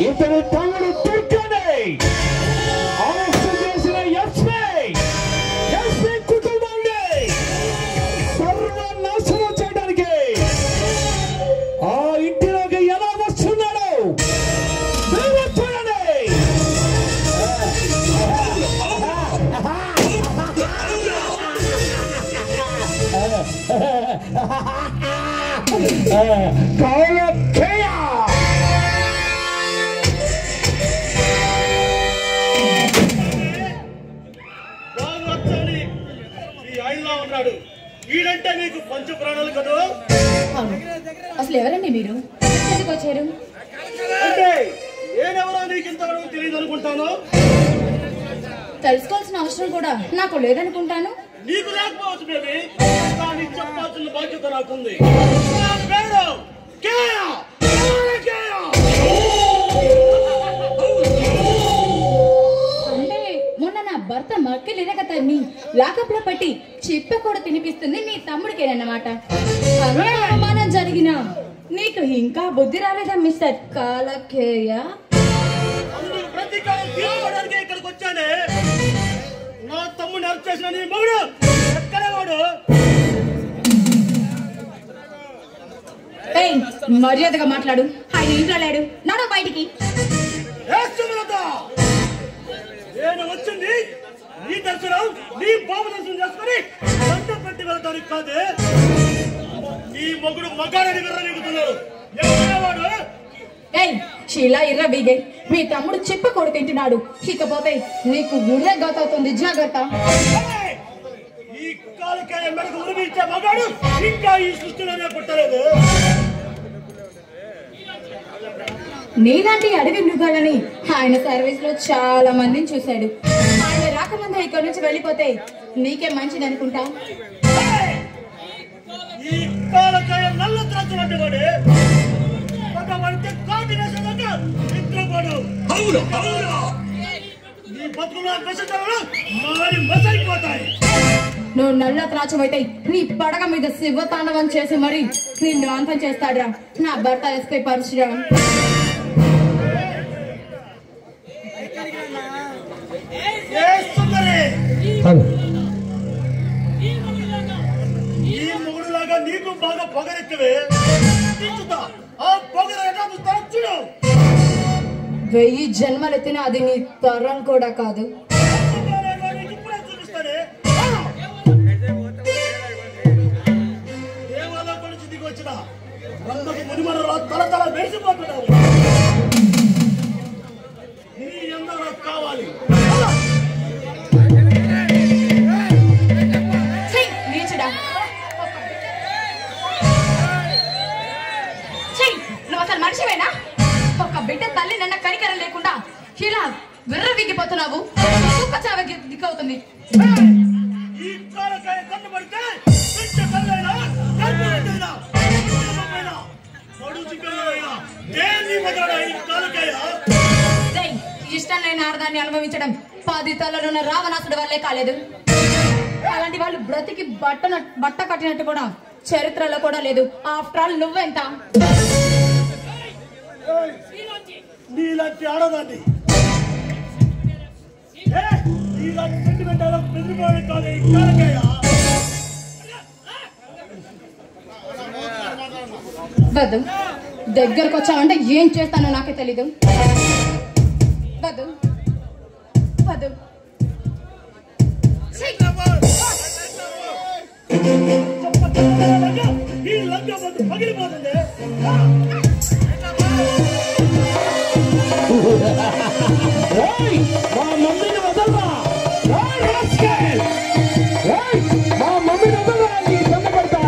ఇతని తమ్ముడు దుర్గని అరెస్ట్ చేసిన ఎస్పీ కుటుంబాన్ని సర్వనాశనం చేయడానికి ఆ ఇంటిలోకి ఎలా వస్తున్నాడు చూడండి. ఉన్నాడు వీడంటే మీకు పంచ ప్రాణాలు కదా. అసలు ఎవరండి మీరు? ఎందుకు వచ్చారు? అంటే నేనెవరో నీకు ఇంతవరకు తెలియదు అనుకుంటాను. తెలుసుకోవాల్సిన అవసరం కూడా నాకు లేదనుకుంటాను. నీకు లేకపోవచ్చు బేబీ, కానీ చెప్పాల్సిన బాధ్యత నాకుంది. పేరు కేయా. అంటే మొన్న నా భర్త మక్కిలిరగ తన్ని లాకప్ లో పట్టి చిప్ప కూడా తినిపిస్తుంది నీ తమ్ముడికేనన్నమాట. అవమానం జరిగినా నీకు ఇంకా బుద్ధి రాలేదా మిస్టర్ కాలకేయ? ప్రతీకారం తీసుకోవడానికి ఇక్కడికి వచ్చానే. నా తమ్ముడిని అరెస్ట్ చేసిన నీ మగుడు ఎక్కడే వాడు? మర్యాదగా మాట్లాడు. ఆయన ఇంట్లో లేడు, నాడు బయటికి. నేను వచ్చింది నీ దర్శనం, నీ బాబు దర్శనం చేసుకుని పంట పెట్టి వెళ్తానికి కాదే. నీ మొగుడు మగాడని విర్రవీగుతున్నాడు. ఎక్కడేవాడు? షీలా ఇర్ర బీగే మీ తమ్ముడు చెప్ప కొడు తింటున్నాడు. ఇకపోతే నీకు గుర్రె గతవుతుంది, జాగ్రత్త. ఈ కాలకాయ మెడకు ఉరిమించే మగాడు ఇంకా ఈ సృష్టిలోనే పుట్టలేదు. నీలాంటి అడవి మృగాలని ఆయన సర్వీస్ లో చాలా మందిని చూశాడు. ఆయన రాకముందే ఇక్కడ నుంచి వెళ్ళిపోతే నీకే మంచిది అనుకుంటా. ఈ కాలకాయ నల్ల త్రాచులంటే వాడే పడ్డే కాటి వేసేదాకా నిద్రపోడు. నీ బతుకులో విషయాలు మారి మసైపోతాయి. నువ్వు నల్ల త్రాచమైతే నీ పడగ మీద శివతాండవం చేసి మరి నిన్ను అంతం చేస్తాడురా నా భర్త ఎస్పీ పరశురామ్. ఈ మొగుడులాగా నీకు బాగా పొగరెక్కవే. ఆ పొగర ఎట్లా చూస్తారో చూడు. 1000 జన్మలెత్తిన అది నీ తరం కూడా కాదు. ఇప్పుడే చూపిస్తానే. దేవాలయం నుంచి దిగి వచ్చిన రంగకు మునిమనలో తల తల మెరిసిపోతున్నావు. నీ ఎంత నాకు కావాలి? నువ్వు అసలు మనిషివేనా? ఒక బిడ్డ తల్లి నన్న కనికరం లేకుండా ఇలా విర్రవీగిపోతున్నావు. దిక్కవుతుంది. ఈ కాలకాయ కట్టుబడితే తల్లైనా ఇష్టం లేని ఆడదాన్ని అనుభవించడం 10 తలలున్న రావణాసుడు వల్లే కాలేదు. అలాంటి వాళ్ళు బ్రతికి బట్ట కట్టినట్టు కూడా చరిత్రలో కూడా లేదు. ఆఫ్టర్ ఆల్ నువ్వెంత? నీలాంటి ఆడదాన్ని నీలాంటి సెంటిమెంట్ బెదిరిపోవడం కాదు ఈ కాలకాయ. వద్దు, దగ్గరకు వచ్చావంటే ఏం చేస్తానో నాకే తెలీదు. వద్దు వద్దు. ఈ లంగా బంధు పగిలిపోతుంది. మా మమ్మీని వదలరా, మా మమ్మీని వదలరా, నీకు దండ పెడతా.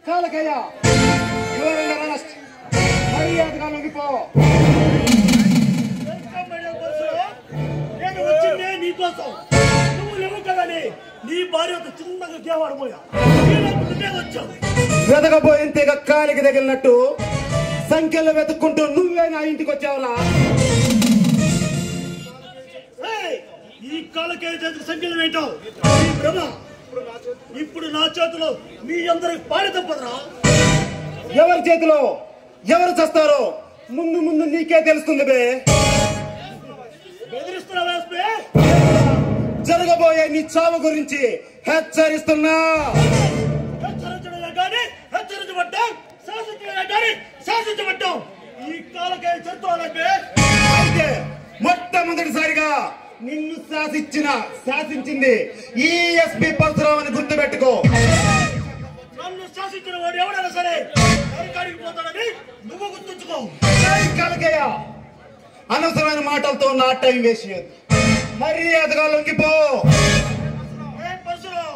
కాలకయ్య, you are under arrest. మర్యాదగా లొంగిపో. కోసం నువ్వు లేవు కదని నీ భార్యతో చిన్నగా కేవాడిపోయా నువ్వే వచ్చావు. వెతకపోయిన తెగ కాలికి తగిలినట్టు సంఖ్యలో వెతుక్కుంటూ నువ్వే నా ఇంటికి వచ్చావులా? ఈ కాలకే చేతికి సంఖ్యలు వేయటం ఈ భ్రమ. ఇప్పుడు నా చేతిలో మీ అందరికి పాడి తప్పదురా. ఎవరి చేతిలో ఎవరు చేస్తారో ముందు ముందు నీకే తెలుస్తుంది బే. బెదిరిస్తున్నావా? జరగబోయే నీ చావు గురించి హెచ్చరిస్తున్నా. హెచ్చరించడమే కానీ హెచ్చరించబడ్డాం, శాసించడమే కానీ శాసించబడ్డాం. ఈ కాలకే చెప్తానంటే అయితే మొట్టమొదటిసారిగా నిన్ను శాసించింది ఈ ఎస్పీ పరశురాం అని గుర్తుపెట్టుకో. నన్ను శాసించిన వాడు ఎవడైనా సరే నరకానికి పోతాడని నువ్వు గుర్తుంచుకో. కలకయ్య, అనవసరమైన మాటలతో నా టైం వేస్ట్ చేయదు. మర్యాదగా లొంగిపో. పరశురాం,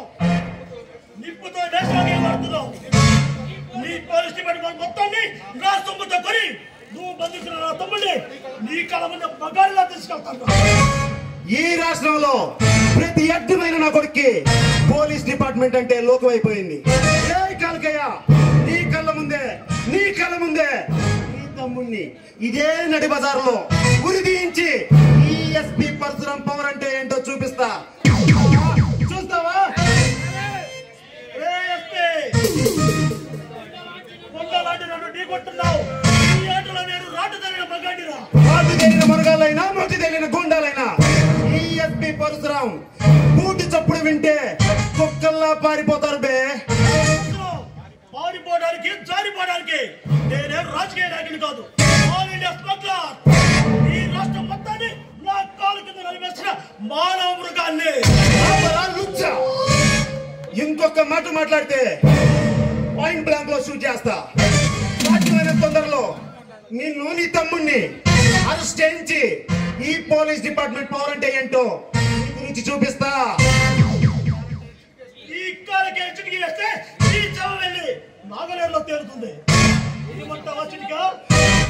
నిప్పుతో దేశాన్ని వాడుతున్నావు. నీ పోలీస్ డిపార్ట్మెంట్ మొత్తాన్ని నా సొమ్ముతో కొని నువ్వు బంధించిన నా తమ్ముడిని నీ కళ ముందు మగాడిలా తీసుకెళ్తాను. ఈ రాష్ట్రంలో ప్రతి అడ్డమైన నా కొడుక్కి పోలీస్ డిపార్ట్మెంట్ అంటే లోకం అయిపోయింది. కలకయ్య, నీ కళ్ళ ముందే నీ తమ్ముణ్ణి ఇదే నడి బజార్లో ఉరిదీయించి ఈ ఎస్పీ పరశురాం పవర్ అంటే ఏంటో చూపిస్తా. చూస్తావా? రాటు తేలిన మరగాలైనా మొట్టి తేలిన గుండాలైనా ఈ ఎస్పీ పరశురాం బూటి చప్పుడు వింటే కుక్కల్లా పారిపోతారు బే. పారిపోవడానికి జారిపోవడానికి నేనేం రాజకీయ నాయకుని కాదు. All India smuggler. ఈ రాష్ట్రం మొత్తాన్ని నా కాలు కింద నలిపేసిన మానవ మృగాన్ని. ఇంకొక మాట మాట్లాడితే పాయింట్ బ్లాంక్ లో షూట్ చేస్తా. సాధ్యమైన తొందరలో నిన్ను నీ తమ్ముణ్ణి అరెస్ట్ చేయించి ఈ పోలీస్ డిపార్ట్మెంట్ పవర్ అంటే ఏంటో నీ గురించి చూపిస్తా. ఈ కాలకే చిటికి వేస్తే ఈ చవ వెళ్ళి నాగలేరులో తేలుతుంది.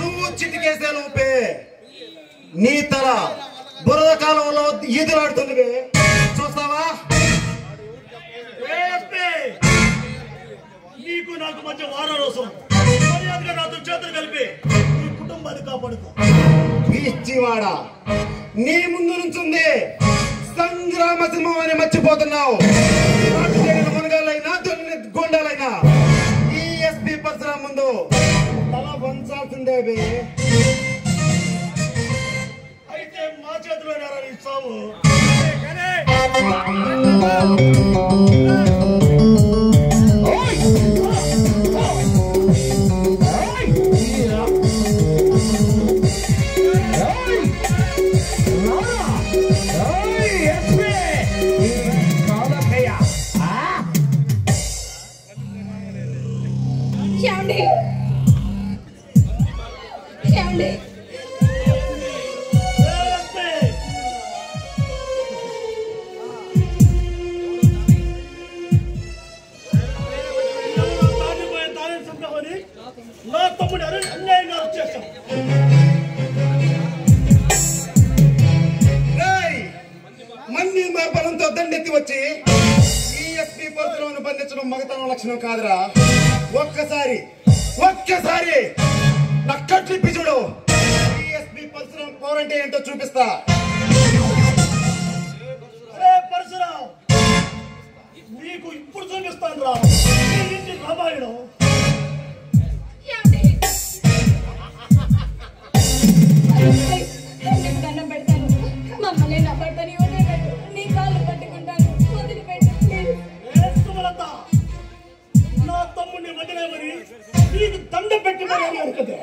నువ్వు చిటికేసే లోపే నీ తల బురద కాలంలో ఈదులాడుతుంది. చూస్తావా? నీకు నాకు మధ్య వారారోసం మర్యాదగా నాతో చేతులు కలిపి నీ కుటుంబాన్ని కాపాడుకో. పిచ్చివాడ, నీ ముందు నుంచుంది సంగ్రామ సింహం అని మర్చిపోతున్నావు. మునగాలైనా గుండాలైనా ఈ ఎస్పీ పరశురాం ముందు తల వంచాల్సిందే. అయితే మా చేతిలో నీ చావు. నా తమ్ముడు అన్యాయంగా వచ్చేసాం. మంది బలంతో దండెత్తి వచ్చి ఈ ఎస్పీ పరశురాంను బంధించడం మగతనం లక్షణం కాదురా. ఒక్కసారి నా కట్లిప్పి చూడు. ఈ ఎస్పీ పరశురాం పవర్ అంటే ఏంటో చూపిస్తా. పరశురాం, నీకు ఇప్పుడు చూపిస్తాను రా ఇంటి రామాయణం. దండం పెడతాను, మమ్మల్ని నా భర్తని వదిలిపెట్టు, నీ కాళ్ళు పట్టుకుంటాను, వదిలిపెట్టు. నా తమ్ముడిని వదిలేమని నీకు దండం పెట్టుకోవాలి అనుకుంటే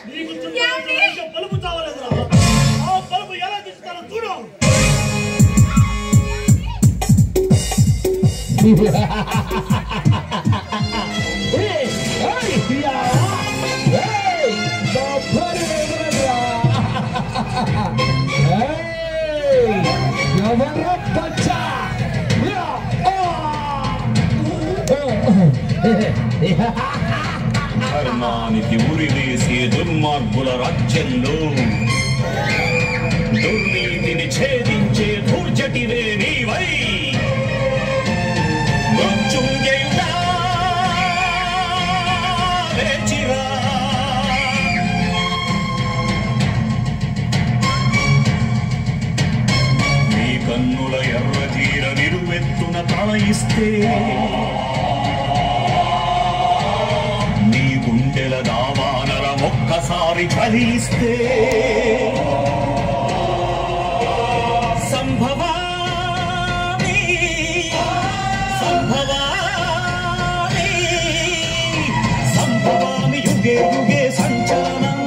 నీకు పలుపు చావలేదురా. ఆ పలుపు ఎలా తీస్తానో చూడు. ధర్మానికి ఉరివేసే దుర్మార్గుల రాజ్యంలో దుర్నీతిని ఛేదించే ధూర్జటివే నీవై మృత్యుంజయుడా లేచిరా. నీ కన్నుల ఎర్రతీర నిరువెత్తున తాయిస్తే నీ గుండెల దావానల ఒక్కసారి కలిస్తే సంభవామి సంభవామి సంభవామి యుగే యుగే సంచలనం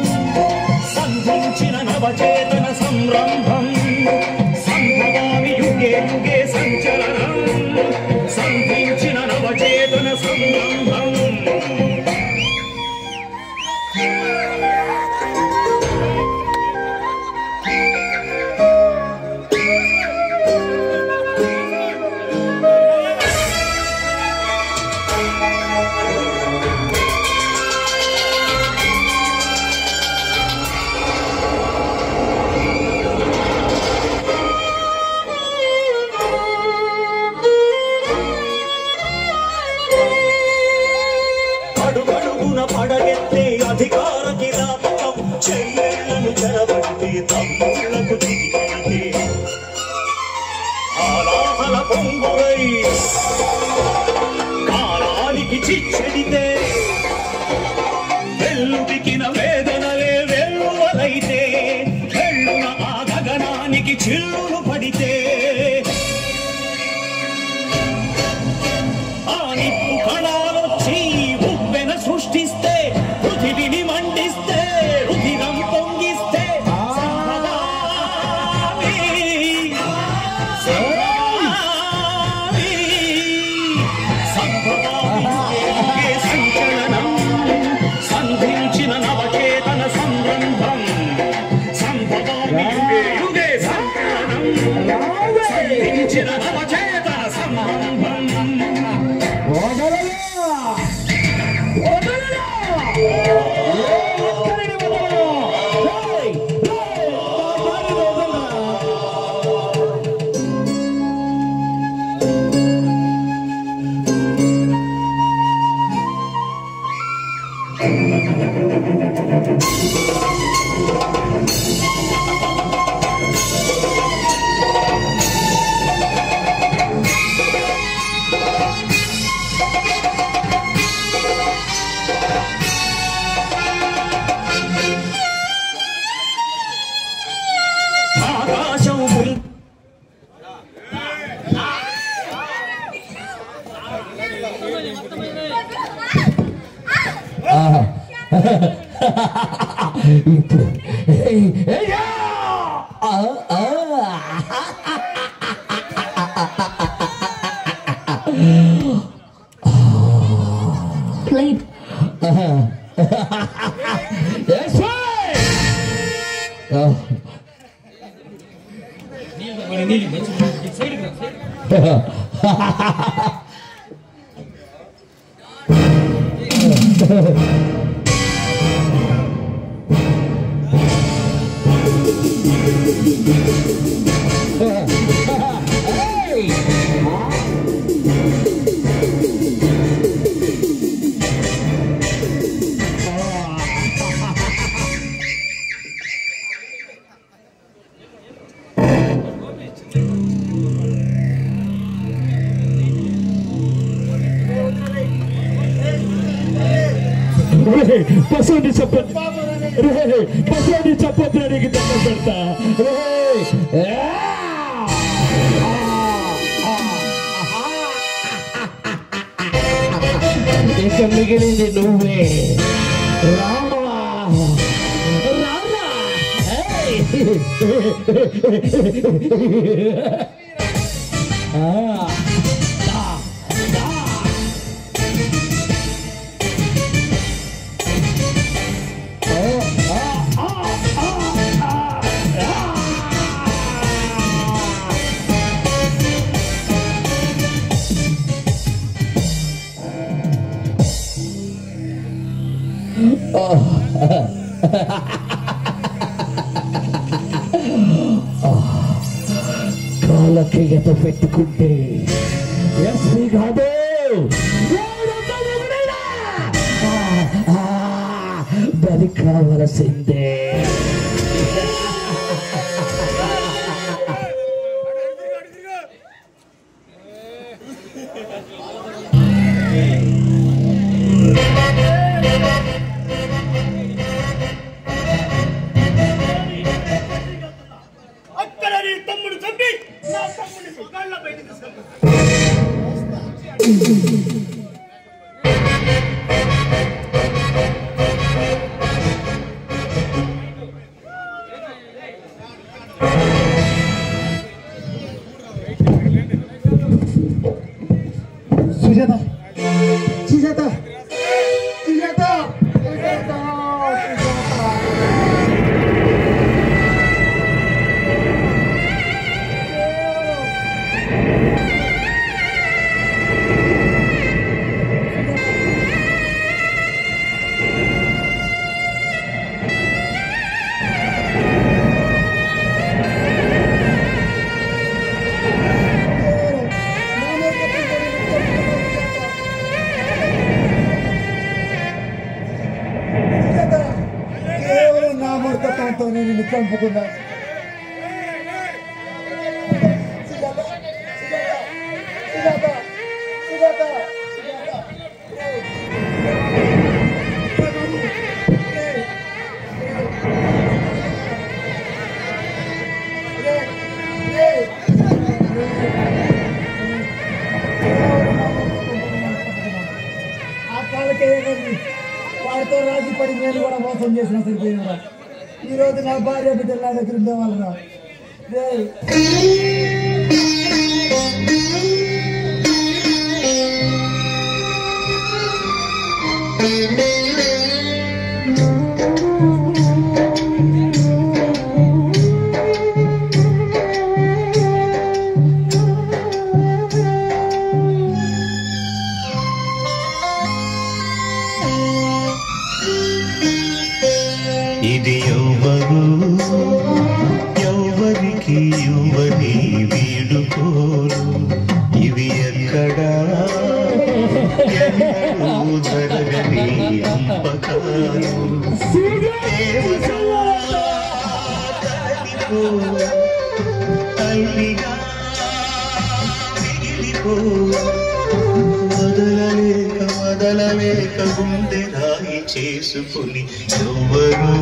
సంధించిన నవచేతన సంరంభం. సంభవామి యుగే యుగే సంచలనం సంధించిన నవచేతన సంరంభం. పడగెత్తే అధికార కిరాతకం చెల్లెళ్లను చెరబట్టి తమ్ముళ్లకు దిగితే ఆలాహల పొంగురై కాలానికి చిచ్చెడితే వెల్లుడికిన వేదనలే వెల్లువలైతే వెల్లున ఆ గగనానికి చిల్లులు పడితే ఆ నిప్పు కణాలొచ్చి ఉప్పెన సృష్టిస్తే పృథివిని మండిస్తే రుధిరం పొంగిస్తే సంభవామి సంభవామి సంభవామి యుగే సంచలనం సంధించిన నవచేతన సంరంభం. సంభవామి యుగే యుగే సంచలనం సంధించిన నవచేతన సంరంభం. Played. That's right. Oh. Pasal disebut, pasal disebut dari kita berta. Ikan begini di nube, Rama, Rama, hey, కాళ్ళకి ఎత పెట్టుకుంటే ఎస్సీ కాదు బలి కావలసిందే. అక్కడ నీ తమ్ముడు చంపి నా తమ్ముడిని కాళ్ళ బయట సుజాత సుజాత సుజాత సుజాత కేవలం నా మూర్ఖత్వంతో నేను నిన్ను చంపుకున్నా. సుజాత సుజాత సుజాత ఆ కాళ్ళకే వాడితో రాజీ పడి నేను కూడా మోసం చేసిన సరిపోయినా. ఈరోజు నా భార్య బిడ్డలు నా దగ్గర ఉండేవాళ్ళరా. ఇది ఎవరు ఎవరికి యువని వీడుకోలు ఇవి ఎక్కడా ఎన్నడూ జరగని అంపకాలు తల్లిగా మిగిలిపో వదలలేక గుండె రాయి చేసుకుని ఎవరు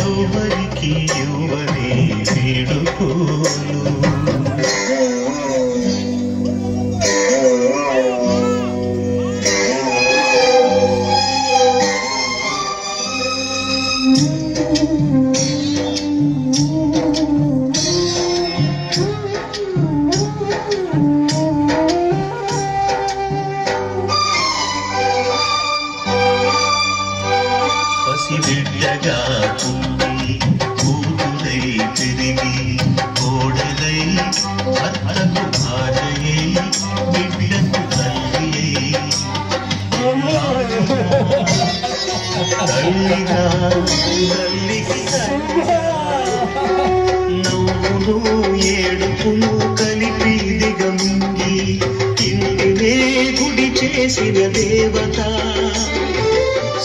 ఎవరికి ఎవరి వీడుకోలు బిడ్డగా పుట్టి కూతురై పెరిగి కోడలై అత్తకు భార్యై బిడ్డకు తల్లి తల్లిగా తల్లికి నవ్వును ఏడుపును కలిపి దిగమింగి ఇంటినే గుడి చేసిన దేవత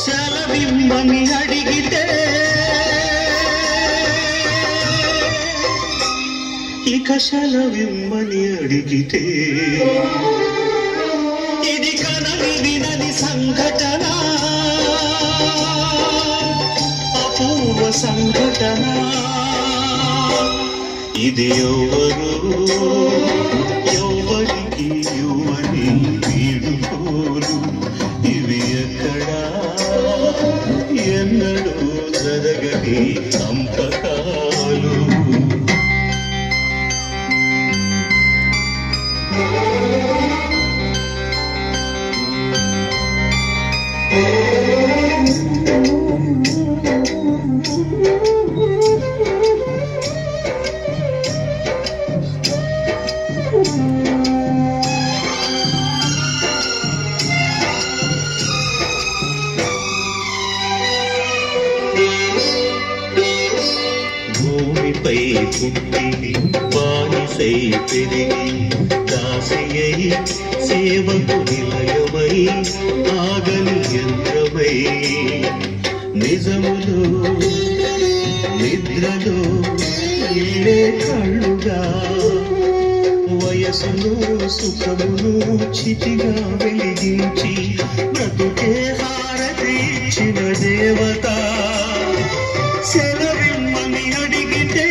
సెలవిమ్మని అడిగితే ఇక సెలవిమ్మని అడిగితే ఇది కనని వినని సంఘటన అపూర్వ సంఘటన ఇది ఎవరు ఎవరికి యువని వీడుకోలు ఇవి ఎక్కడా ఎన్నడూ జరగని సంపకాలు శిలపై పుట్టి బానిసై పెరిగి దాసియై సేవకు నిలయమై ఆగని యంత్రమై నిజములో నిద్రలో ఇల్లే కళ్ళుగా వయసులో సుఖమును చితిగా వెలిగించి బ్రతుకే హారతి ఇచ్చిన దేవత సెలవిమ్మని అడిగితే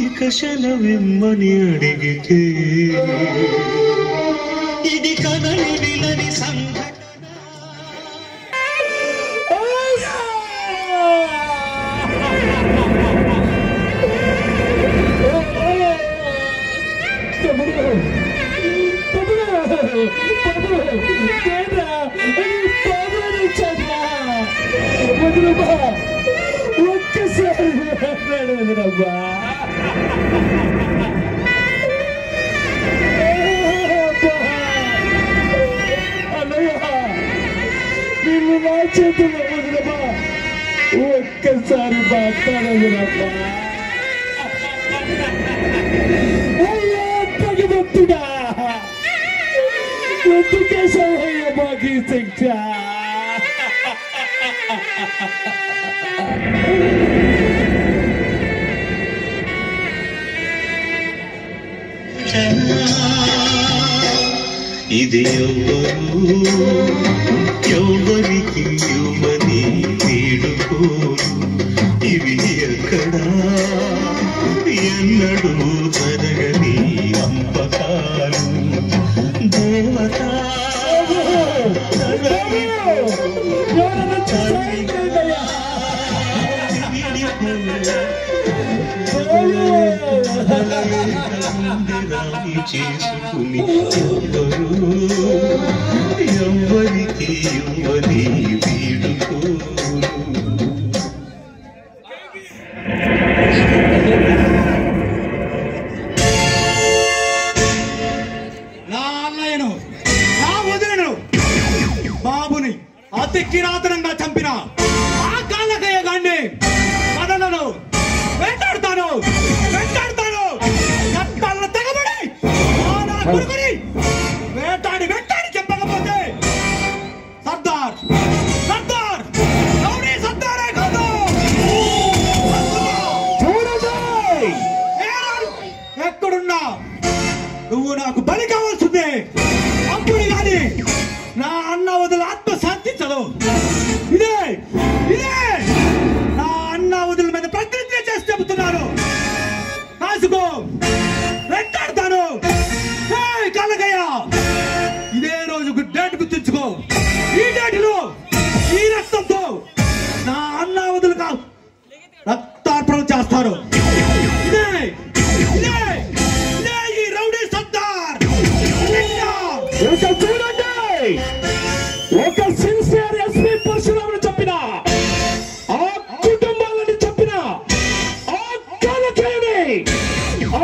ఇక సెలవిమ్మని అడిగితే ఇది కనని విలని సంఘటన. ఒక్కసారి మాట్లాడేదిరబ్బా. అన్నయ్య నిన్ను నా చేతుల్లో వదిలమ్మా. ఒక్కసారి మాట్లాడేదిరబ్బా. అయ్యో పగిబొత్తుగా ఎందుకేసవయ్య మాకు ఈ శిక్ష? ఇది ఎవరికి ఇవ్వని వీడుకోలు ఇవి ఎక్కడా ఎన్నడూ జరగని అంపకాలు దేవత చేసుకుని ఎవరికి ఇవ్వని వీడుకోలు. నా అన్నయ్యను నా వదినను బాబుని అతి కిరాతనంగా చంపిన ఆ కాళ్ళకయ్య గాండి మదనను వెంటాడుతాను కట్టాలను తెగబడి నా కొడుకుని వేటాడి చెప్పకపోతే సర్దార్ రౌడీ సర్దారే కాదు. ఎక్కడున్నా నువ్వు నాకు బలి కావాల్సిందే. అప్పుడు కానీ నా అన్న వదిల ఆత్మ శాంతించదు. ఇదే నా అన్న వదిల మీద ప్రతిజ్ఞ చేసి చెబుతున్నాను. కాసుకో వెంటాడతాను. కలగయ్య ఇదే రోజు డేట్ గుర్తుంచుకో. ఈ డేటులో ఈ రక్తంతో నా అన్న వదులు రక్తార్పణ చేస్తారు. ఇదే ఈ రౌడీ సర్దార్. చూడండి, ఒక సిన్సియర్ ఎస్పీ పరశురామును చెప్పిన ఆ కుటుంబాలను చెప్పిన ఆ కాలకేయని ఆ